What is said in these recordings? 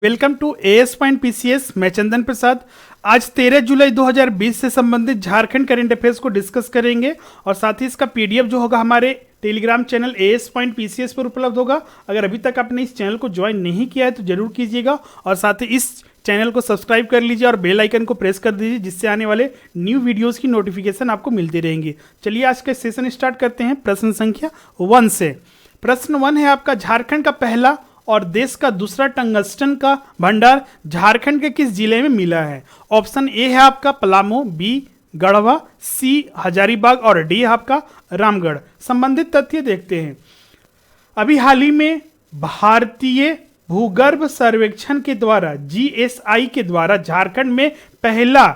Welcome to AS point PCS. मैं चंदन प्रसाद। आज 13 जुलाई 2020 से संबंधित झारखंड करंट अफेयर्स को डिस्कस करेंगे और साथ ही इसका पीडीएफ जो होगा हमारे Telegram channel AS point PCS पर उपलब्ध होगा। अगर अभी तक आपने इस चैनल को ज्वाइन नहीं किया है तो जरूर कीजिएगा और साथ ही इस चैनल को सब्सक्राइब कर लीजिए और बेल आइकन को प्रेस कर दीजिए, जिससे आने वाले न्यू वीडियोस की नोटिफिकेशन आपको मिलती रहेंगी। चलिए आज का सेशन स्टार्ट करते हैं प्रश्न संख्या 1 से। प्रश्न 1 है आपका, झारखंड का पहला और देश का दूसरा टंगस्टन का भंडार झारखंड के किस जिले में मिला है? ऑप्शन ए है आपका पलामू, बी गढ़वा, सी हजारीबाग और डी है आपका रामगढ़। संबंधित तथ्य देखते हैं। अभी हाल ही में भारतीय भूगर्भ सर्वेक्षण के द्वारा जीएसआई के द्वारा झारखंड में पहला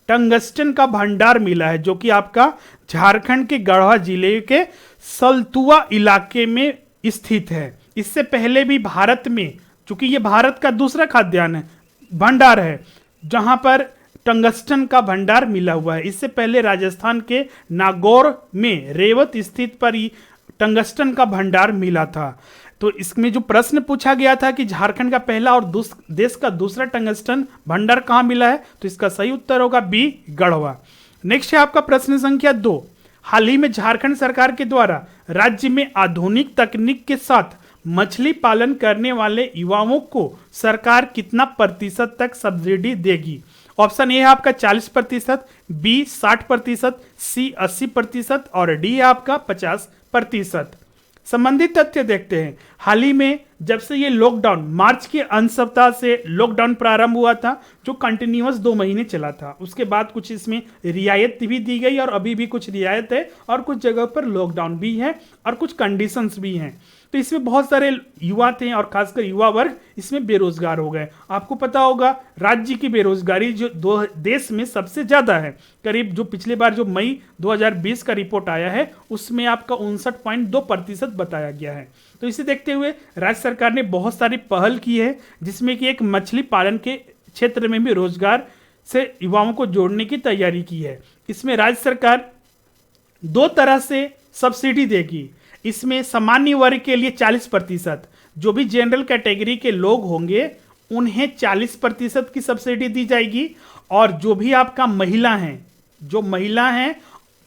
टंगस्टन का भंडार मिला है, जो कि आपका झारखंड के गढ़वा जिले के सलतुआ इलाके में स्थित है। इससे पहले भी भारत में, चूंकि ये भारत का दूसरा खाद्यान्न है, भंडार है जहां पर टंगस्टन का भंडार मिला हुआ है। इससे पहले राजस्थान के नागौर में रेवत स्थित पर ही टंगस्टन का भंडार मिला था। तो इसमें जो प्रश्न पूछा गया था कि झारखंड का पहला और देश का दूसरा टंगस्टन भंडार कहां मिला है, तो इसका सही उत्तर होगा बी गढ़वा। नेक्स्ट है आपका प्रश्न संख्या 2। हाल ही में झारखंड सरकार के द्वारा राज्य में आधुनिक तकनीक के साथ मछली पालन करने वाले युवाओं को सरकार कितना प्रतिशत तक सब्सिडी देगी? ऑप्शन ए है आपका 40%, बी 60%, सी 80% और डी है आपका 50%। संबंधित तथ्य देखते हैं। हाल ही में जब से ये लॉकडाउन, मार्च के अंत सप्ताह से लॉकडाउन प्रारंभ हुआ था, जो कंटिन्यूअस 2 महीने चला था, उसके बाद कुछ इसमें रियायत भी दी गई और अभी भी कुछ रियायत है और कुछ जगह पर लॉकडाउन भी है और कुछ कंडीशंस भी हैं। तो इसमें बहुत सारे युवा थे और खासकर युवा वर्ग इसमें बेरोजगार हो गए। आपको पता होगा राज्य की बेरोजगारी जो देश में सबसे ज्यादा है, करीब जो पिछले बार जो मई 2020 का रिपोर्ट आया है उसमें आपका 59.2% बताया गया है। तो इसे देखते हुए राज्य सरकार ने बहुत सारी पहल की है, जिसमें कि एक मछली पालन के क्षेत्र में भी रोजगार से युवाओं को जोड़ने की तैयारी की है। इसमें राज्य सरकार 2 तरह से सब्सिडी देगी। इसमें सामान्य वर्ग के लिए 40%, जो भी जनरल कैटेगरी के लोग होंगे उन्हें 40% की सब्सिडी दी जाएगी, और जो भी आपका महिला हैं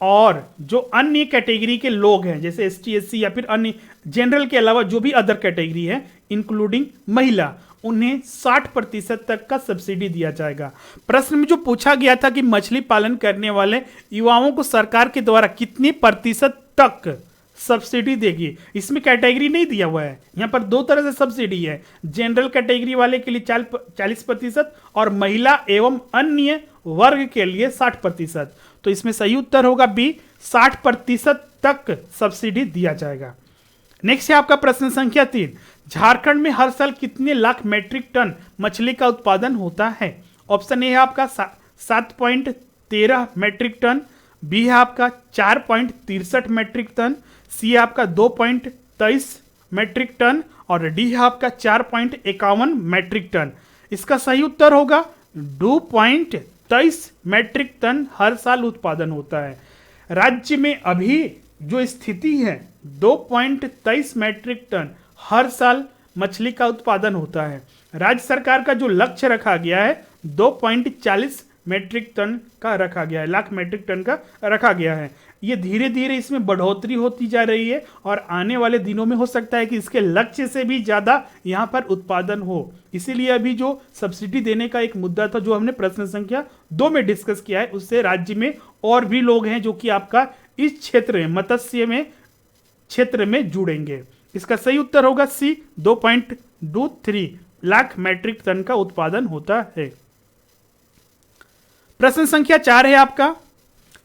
और जो अन्य कैटेगरी के लोग हैं जैसे एसटी एससी या फिर अन्य जनरल के अलावा जो भी अदर कैटेगरी है इंक्लूडिंग महिला, उन्हें 60% तक का सब्सिडी दिया जाएगा। प्रश्न में जो पूछा गया था कि मछली पालन करने वाले युवाओं को सरकार के द्वारा कितनी प्रतिशत तक सब्सिडी देगी, इसमें कैटेगरी नहीं दिया हुआ है। यहाँ पर 2 तरह से सब्सिडी है, जनरल कैटेगरी वाले के लिए 40% और महिला एवं अन्य वर्ग के लिए 60%। तो इसमें सही उत्तर होगा बी, 60% तक सब्सिडी दिया जाएगा। नेक्स्ट है आपका प्रश्न संख्या 3। झारखंड में हर साल कितने लाख मीट्रिक टन मछली का उत्पादन होता है? ऑप्शन ए है आपका 7.13 मीट्रिक टन, बी है आपका 4.63 मीट्रिक टन, सी है आपका 2.23 मीट्रिक टन और डी है आपका 4.51 मीट्रिक टन। इसका सही उत्तर होगा 2.23 मीट्रिक टन हर साल उत्पादन होता है। राज्य में अभी जो स्थिति है 2.23 मीट्रिक टन हर साल मछली का उत्पादन होता है। राज्य सरकार का जो लक्ष्य रखा गया है 2.40 मीट्रिक टन का रखा गया है, लाख मीट्रिक टन का रखा गया है। ये धीरे धीरे इसमें बढ़ोतरी होती जा रही है और आने वाले दिनों में हो सकता है कि इसके लक्ष्य से भी ज्यादा यहाँ पर उत्पादन हो। इसीलिए अभी जो सब्सिडी देने का एक मुद्दा था जो हमने प्रश्न संख्या 2 में डिस्कस किया है, उससे राज्य में और भी लोग हैं जो कि आपका इस क्षेत्र में मत्स्य में क्षेत्र में जुड़ेंगे। इसका सही उत्तर होगा सी, 2.23 लाख मीट्रिक टन का उत्पादन होता है। प्रश्न संख्या 4 है आपका,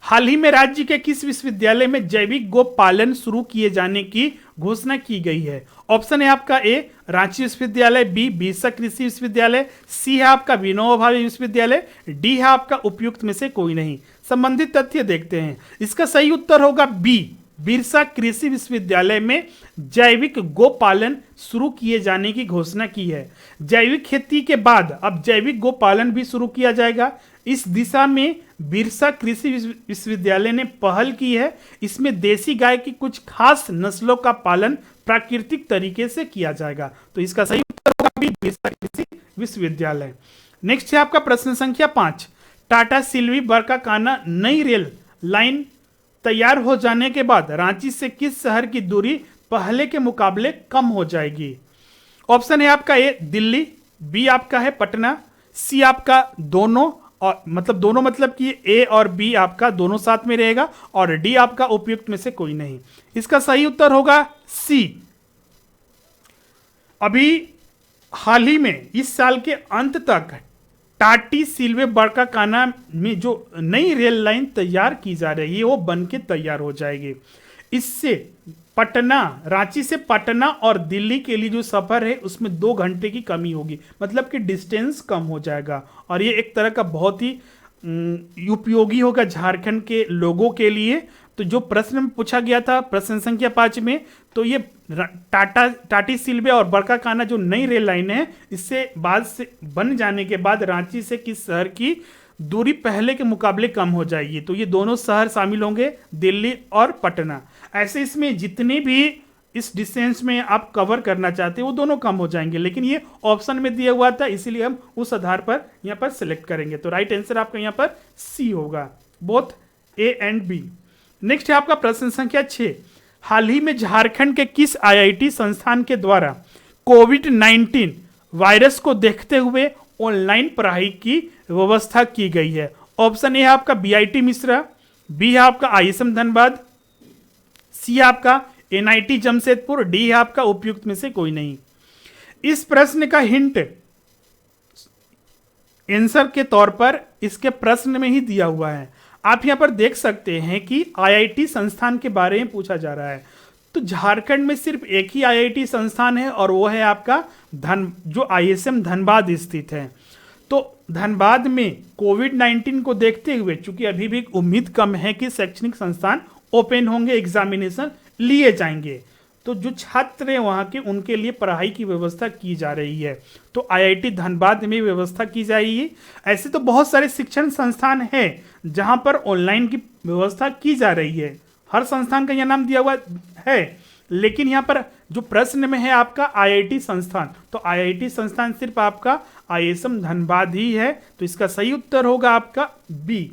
हाल ही में राज्य के किस विश्वविद्यालय में जैविक गो पालन शुरू किए जाने की घोषणा की गई है? ऑप्शन है आपका ए रांची विश्वविद्यालय, बी बिरसा कृषि विश्वविद्यालय, सी है आपका विनोबा भावे विश्वविद्यालय, डी है आपका उपयुक्त में से कोई नहीं। संबंधित तथ्य देखते हैं। इसका सही उत्तर होगा बी, बिरसा कृषि विश्वविद्यालय में जैविक गो पालन शुरू किए जाने की घोषणा की है। जैविक खेती के बाद अब जैविक गो पालन भी शुरू किया जाएगा। इस दिशा में बिरसा कृषि विश्वविद्यालय ने पहल की है। इसमें देसी गाय की कुछ खास नस्लों का पालन प्राकृतिक तरीके से किया जाएगा। तो इसका सही उत्तर होगा बी, बिरसा कृषि विश्वविद्यालय। नेक्स्ट है आपका प्रश्न संख्या 5, टाटा सिल्वी बरकाकाना नई रेल लाइन तैयार हो जाने के बाद रांची से किस शहर की दूरी पहले के मुकाबले कम हो जाएगी? ऑप्शन है आपका ए दिल्ली, बी आपका है पटना, सी आपका दोनों, और मतलब दोनों मतलब कि ए और बी आपका दोनों साथ में रहेगा, और डी आपका उपयुक्त में से कोई नहीं। इसका सही उत्तर होगा सी। अभी हाल ही में इस साल के अंत तक टाटी सिल्वे बरकाकाना में जो नई रेल लाइन तैयार की जा रही है वो बन के तैयार हो जाएगी। इससे पटना, रांची से पटना और दिल्ली के लिए जो सफर है उसमें 2 घंटे की कमी होगी, मतलब कि डिस्टेंस कम हो जाएगा, और ये एक तरह का बहुत ही उपयोगी होगा झारखंड के लोगों के लिए। तो जो प्रश्न पूछा गया था प्रश्न संख्या 5 में, तो ये टाटी सिल्वे और बरकाकाना जो नई रेल लाइन है, इससे बाद से बन जाने के बाद रांची से किस शहर की दूरी पहले के मुकाबले कम हो जाएगी? तो ये दोनों शहर शामिल होंगे, दिल्ली और पटना। ऐसे इसमें जितने भी इस डिस्टेंस में आप कवर करना चाहते हैं वो दोनों कम हो जाएंगे, लेकिन ये ऑप्शन में दिया हुआ था इसीलिए हम उस आधार पर यहाँ पर सिलेक्ट करेंगे। तो राइट आंसर आपका यहाँ पर सी होगा, both A and B. Next है आपका प्रश्न संख्या 6, हाल ही में झारखंड के किस आईआईटी संस्थान के द्वारा कोविड-19 वायरस को देखते हुए ऑनलाइन पढ़ाई की व्यवस्था की गई है? ऑप्शन ए है आपका बीआईटी मिश्रा, बी है आपका आईएसएम धनबाद, सी है आपका एनआईटी जमशेदपुर, डी है आपका उपयुक्त में से कोई नहीं। इस प्रश्न का हिंट आंसर के तौर पर इसके प्रश्न में ही दिया हुआ है। आप यहां पर देख सकते हैं कि आईआईटी संस्थान के बारे में पूछा जा रहा है। तो झारखंड में सिर्फ एक ही आईआईटी संस्थान है और वो है आपका जो आईएसएम धनबाद स्थित है। तो धनबाद में कोविड-19 को देखते हुए चूंकि अभी भी उम्मीद कम है कि शैक्षणिक संस्थान ओपन होंगे, एग्जामिनेशन लिए जाएंगे, तो जो छात्र हैं वहां के उनके लिए पढ़ाई की व्यवस्था की जा रही है। तो आईआईटी धनबाद में व्यवस्था की जाएगी। ऐसे तो बहुत सारे शिक्षण संस्थान हैं जहां पर ऑनलाइन की व्यवस्था की जा रही है, हर संस्थान का यह नाम दिया हुआ है, लेकिन यहाँ पर जो प्रश्न में है आपका आईआईटी संस्थान, तो आईआईटी संस्थान सिर्फ आपका आईएसएम धनबाद ही है। तो इसका सही उत्तर होगा आपका बी।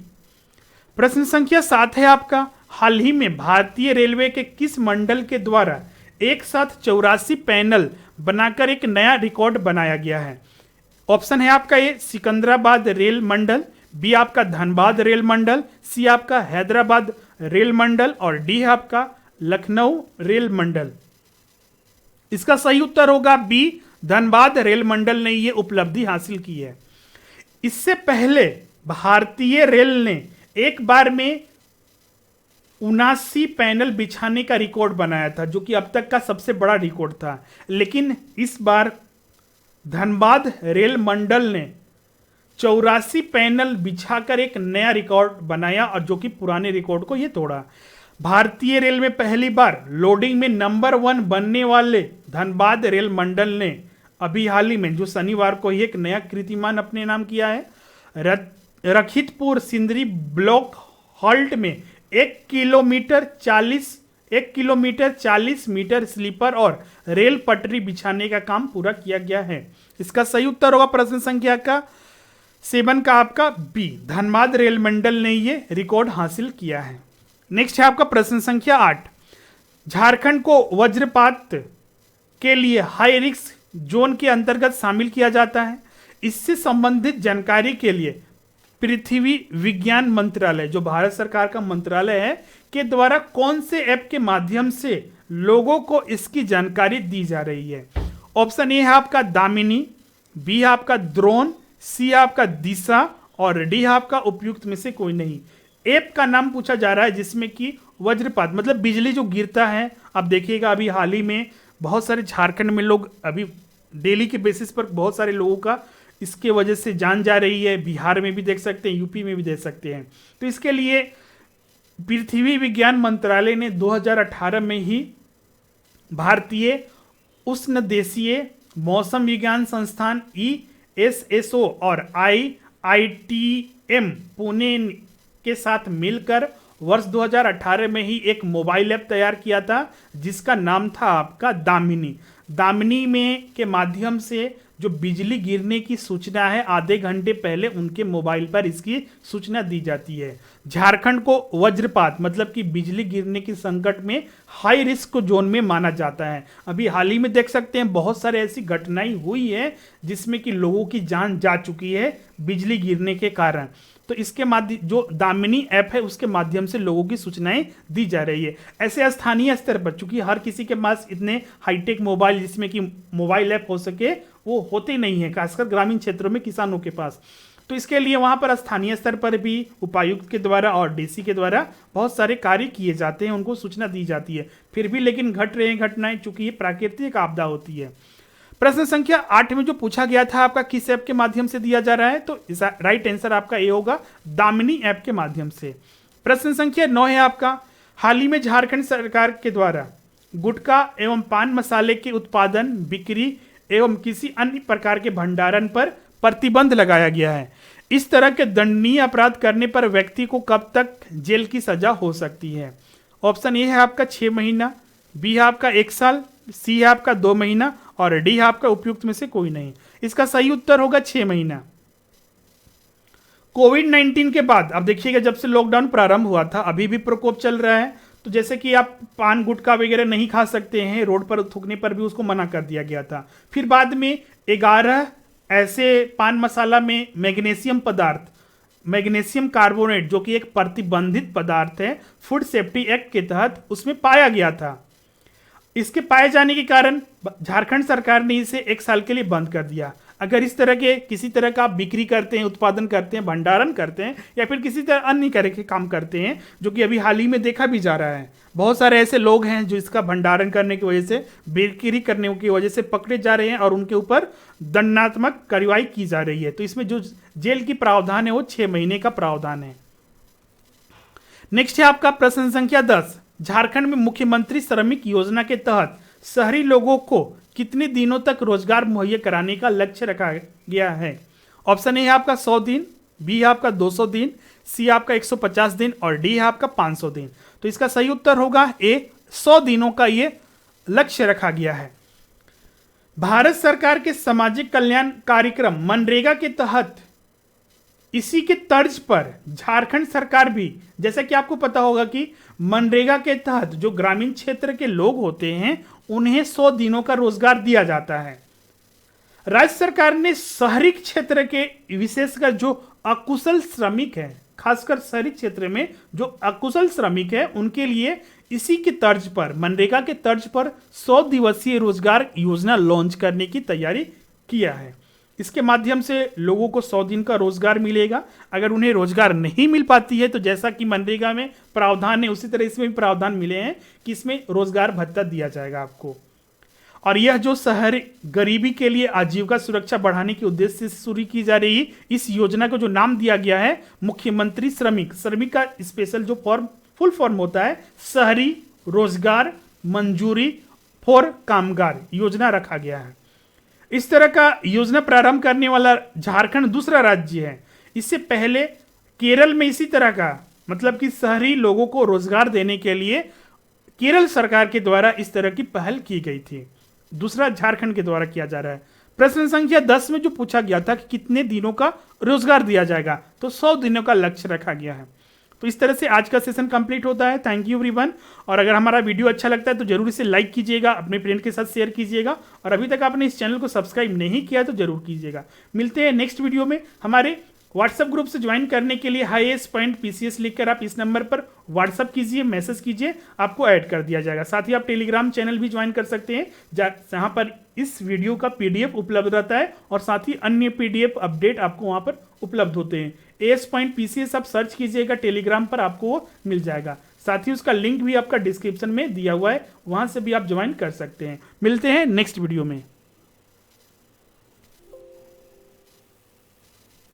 प्रश्न संख्या 7 है आपका, हाल ही में भारतीय रेलवे के किस मंडल के द्वारा एक साथ 84 पैनल बनाकर एक नया रिकॉर्ड बनाया गया है? ऑप्शन है आपका ए सिकंदराबाद रेल मंडल, बी आपका धनबाद रेल मंडल, सी आपका हैदराबाद रेल मंडल, और डी है आपका लखनऊ रेल मंडल। इसका सही उत्तर होगा बी, धनबाद रेल मंडल ने यह उपलब्धि हासिल की है। इससे पहले भारतीय रेल ने एक बार में 79 पैनल बिछाने का रिकॉर्ड बनाया था, जो कि अब तक का सबसे बड़ा रिकॉर्ड था, लेकिन इस बार धनबाद रेल मंडल ने 84 पैनल बिछाकर एक नया रिकॉर्ड बनाया, और जो कि पुराने रिकॉर्ड को ये तोड़ा। भारतीय रेल में पहली बार लोडिंग में नंबर 1 बनने वाले धनबाद रेल मंडल ने अभी हाल ही में जो शनिवार को ही एक नया कीर्तिमान अपने नाम किया है। रखितपुर सिंदरी ब्लॉक हॉल्ट में 1 किलोमीटर 40 मीटर स्लीपर और रेल पटरी बिछाने का काम पूरा किया गया है। इसका सही उत्तर होगा प्रश्न संख्या का 7 का आपका बी, धनबाद रेल मंडल ने ये रिकॉर्ड हासिल किया है। नेक्स्ट है आपका प्रश्न संख्या 8, झारखंड को वज्रपात के लिए हाई रिस्क जोन के अंतर्गत शामिल किया जाता है। इससे संबंधित जानकारी के लिए पृथ्वी विज्ञान मंत्रालय, जो भारत सरकार का मंत्रालय है, के द्वारा कौन से ऐप के माध्यम से लोगों को इसकी जानकारी दी जा रही है? ऑप्शन ए है आपका दामिनी, बी है आपका द्रोण, सी है आपका दिशा, और डी है आपका उपयुक्त में से कोई नहीं। ऐप का नाम पूछा जा रहा है जिसमें कि वज्रपात मतलब बिजली जो गिरता है। आप देखिएगा अभी हाल ही में बहुत सारे झारखंड में लोग अभी डेली के बेसिस पर बहुत सारे लोगों का इसके वजह से जान जा रही है। बिहार में भी देख सकते हैं, यूपी में भी देख सकते हैं। तो इसके लिए पृथ्वी विज्ञान मंत्रालय ने 2018 में ही भारतीय उष्णदेशीय मौसम विज्ञान संस्थान ESSO और IITM पुणे के साथ मिलकर वर्ष 2018 में ही एक मोबाइल ऐप तैयार किया था जिसका नाम था आपका दामिनी। दामिनी में के माध्यम से जो बिजली गिरने की सूचना है आधे घंटे पहले उनके मोबाइल पर इसकी सूचना दी जाती है। झारखंड को वज्रपात मतलब कि बिजली गिरने की संकट में हाई रिस्क जोन में माना जाता है। अभी हाल ही में देख सकते हैं बहुत सारे ऐसी घटनाएं हुई है जिसमें कि लोगों की जान जा चुकी है बिजली गिरने के कारण। तो इसके माध्यम जो दामिनी ऐप है उसके माध्यम से लोगों की सूचनाएं दी जा रही है। ऐसे स्थानीय स्तर पर चूंकि हर किसी के पास इतने हाईटेक मोबाइल जिसमें कि मोबाइल ऐप हो सके वो होते नहीं है, खासकर ग्रामीण क्षेत्रों में किसानों के पास। तो इसके लिए वहां पर स्थानीय स्तर पर भी उपायुक्त के द्वारा और डीसी के द्वारा बहुत सारे कार्य किए जाते हैं, उनको सूचना दी जाती है। फिर भी लेकिन घट रहे हैं घटनाएं, चूंकि ये प्राकृतिक आपदा होती है। प्रश्न संख्या 8 में जो पूछा गया था आपका किस ऐप के माध्यम से दिया जा रहा है, तो राइट आंसर आपका ए होगा दामिनी ऐप के माध्यम से। प्रश्न संख्या 9 है आपका, हाल ही में झारखंड सरकार के द्वारा गुटखा एवं पान मसाले के उत्पादन, बिक्री एवं किसी अन्य प्रकार के भंडारण पर प्रतिबंध लगाया गया है। इस तरह के दंडनीय अपराध करने पर व्यक्ति को कब तक जेल की सजा हो सकती है? ऑप्शन ए है आपका 6 महीना, बी है आपका 1 साल, सी है आपका 2 महीना और डी है आपका उपयुक्त में से कोई नहीं। इसका सही उत्तर होगा 6 महीना। कोविड-19 के बाद अब देखिएगा जब से लॉकडाउन प्रारंभ हुआ था अभी भी प्रकोप चल रहा है। तो जैसे कि आप पान गुटखा वगैरह नहीं खा सकते हैं, रोड पर थूकने पर भी उसको मना कर दिया गया था। फिर बाद में 11 ऐसे पान मसाला में मैग्नीशियम पदार्थ, मैग्नीशियम कार्बोनेट जो कि एक प्रतिबंधित पदार्थ है, फूड सेफ्टी एक्ट के तहत उसमें पाया गया था। इसके पाए जाने के कारण झारखंड सरकार ने इसे 1 साल के लिए बंद कर दिया। अगर इस तरह के किसी तरह का आप बिक्री करते हैं, उत्पादन करते हैं, भंडारण करते हैं या फिर किसी तरह अन्य तरह के काम करते हैं, जो कि अभी हाल ही में देखा भी जा रहा है, बहुत सारे ऐसे लोग हैं जो इसका भंडारण करने की वजह से, बिक्री करने की वजह से पकड़े जा रहे हैं और उनके ऊपर दंडात्मक कार्रवाई की जा रही है। तो इसमें जो जेल की प्रावधान है वो 6 महीने का प्रावधान है। नेक्स्ट है आपका प्रश्न संख्या 10, झारखंड में मुख्यमंत्री श्रमिक योजना के तहत शहरी लोगों को कितने दिनों तक रोजगार मुहैया कराने का लक्ष्य रखा गया है? ऑप्शन ए है आपका 100 दिन, बी है आपका 200 दिन, सी आपका 150 दिन और डी है आपका 500 दिन। तो इसका सही उत्तर होगा ए, 100 दिनों का ये लक्ष्य रखा गया है। भारत सरकार के सामाजिक कल्याण कार्यक्रम मनरेगा के तहत इसी के तर्ज पर झारखंड सरकार भी, जैसा कि आपको पता होगा कि मनरेगा के तहत जो ग्रामीण क्षेत्र के लोग होते हैं उन्हें 100 दिनों का रोजगार दिया जाता है। राज्य सरकार ने शहरी क्षेत्र के विशेषकर जो अकुशल श्रमिक हैं, खासकर शहरी क्षेत्र में जो अकुशल श्रमिक हैं उनके लिए इसी के तर्ज पर, मनरेगा के तर्ज पर 100 दिवसीय रोजगार योजना लॉन्च करने की तैयारी किया है। इसके माध्यम से लोगों को 100 दिन का रोजगार मिलेगा। अगर उन्हें रोजगार नहीं मिल पाती है तो जैसा कि मनरेगा में प्रावधान है उसी तरह इसमें भी प्रावधान मिले हैं कि इसमें रोजगार भत्ता दिया जाएगा आपको। और यह जो शहर गरीबी के लिए आजीविका सुरक्षा बढ़ाने के उद्देश्य से शुरू की जा रही इस योजना को जो नाम दिया गया है मुख्यमंत्री श्रमिक, श्रमिक का स्पेशल जो फुल फॉर्म होता है शहरी रोजगार मंजूरी फॉर कामगार योजना रखा गया है। इस तरह का योजना प्रारंभ करने वाला झारखंड दूसरा राज्य है। इससे पहले केरल में इसी तरह का मतलब कि शहरी लोगों को रोजगार देने के लिए केरल सरकार के द्वारा इस तरह की पहल की गई थी। दूसरा झारखंड के द्वारा किया जा रहा है। प्रश्न संख्या 10 में जो पूछा गया था कि कितने दिनों का रोजगार दिया जाएगा, तो 100 दिनों का लक्ष्य रखा गया है। तो इस तरह से आज का सेशन कंप्लीट होता है। Thank you everyone. और अगर हमारा वीडियो अच्छा लगता है तो जरूर इसे लाइक कीजिएगा, अपने फ्रेंड के साथ शेयर कीजिएगा और अभी तक आपने इस चैनल को सब्सक्राइब नहीं किया तो जरूर कीजिएगा। मिलते हैं नेक्स्ट वीडियो में। हमारे व्हाट्सएप ग्रुप से ज्वाइन करने के लिए highest.pcs लिखकर आप इस नंबर पर व्हाट्सएप कीजिए, मैसेज कीजिए, आपको ऐड कर दिया जाएगा। साथ ही आप टेलीग्राम चैनल भी ज्वाइन कर सकते हैं जहां पर इस वीडियो का पीडीएफ उपलब्ध रहता है और साथ ही अन्य पीडीएफ अपडेट आपको वहां पर उपलब्ध होते हैं। as.pcs आप सर्च कीजिएगा टेलीग्राम पर, आपको वो मिल जाएगा। साथ ही उसका लिंक भी आपका डिस्क्रिप्शन में दिया हुआ है, वहां से भी आप ज्वाइन कर सकते हैं। मिलते हैं नेक्स्ट वीडियो में।